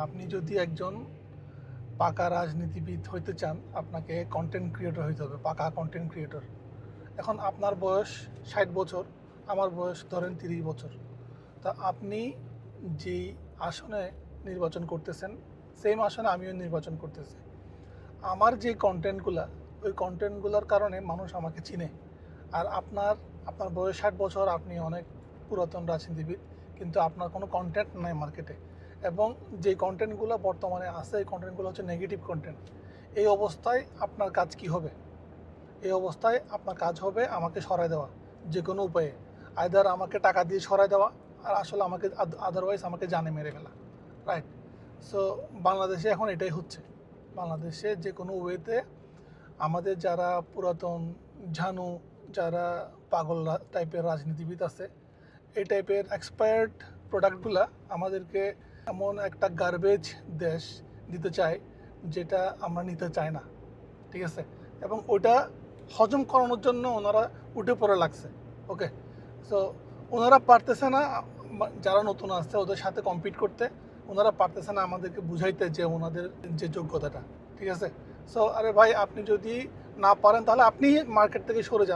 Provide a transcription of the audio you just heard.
আপনি যদি একজন পাকা রাজনীতিবিদ হইতে চান, আপনাকে কন্টেন্ট ক্রিয়েটর হইতে হবে, পাকা কন্টেন্ট ক্রিয়েটর। এখন আপনার বয়স 60 বছর, আমার বয়স ধরেন 30 বছর। তা আপনি যেই আসনে নির্বাচন করতেছেন, সেম আসনে আমিও নির্বাচন করতেছি। আমার যে কন্টেন্টগুলা, ওই কন্টেন্টগুলোর কারণে মানুষ আমাকে চিনে। আর আপনার বয়স 60 বছর, আপনি অনেক পুরাতন রাজনীতিবিদ, কিন্তু আপনার কোনো কন্টেন্ট নাই মার্কেটে। এবং যে কন্টেন্টগুলো বর্তমানে আছে, এই কন্টেন্টগুলো হচ্ছে নেগেটিভ কন্টেন্ট। এই অবস্থায় আপনার কাজ কি হবে? এই অবস্থায় আপনার কাজ হবে আমাকে সরায় দেওয়া, যে কোনো উপায়ে। আইদার আমাকে টাকা দিয়ে সরায় দেওয়া, আর আসলে আমাকে আদারওয়াইজ আমাকে জানে মেরে ফেলা। রাইট? সো বাংলাদেশে এখন এটাই হচ্ছে। বাংলাদেশে যে কোনো ওয়েতে আমাদের যারা পুরাতন ঝানু, যারা পাগল টাইপের রাজনীতিবিদ আছে, এই টাইপের এক্সপায়ার্ড প্রোডাক্টগুলা আমাদেরকে এমন একটা গার্বেজ দেশ দিতে চায়, যেটা আমরা নিতে চাই না। ঠিক আছে? এবং ওটা হজম করানোর জন্য ওনারা উঠে পড়ে লাগছে। ওকে, সো ওনারা পারতেছে না, যারা নতুন আসছে ওদের সাথে কম্পিট করতে। ওনারা পারতেছে না আমাদেরকে বুঝাইতে যে ওনাদের যে যোগ্যতাটা। ঠিক আছে? সো আরে ভাই, আপনি যদি না পারেন তাহলে আপনি মার্কেট থেকে সরে যান।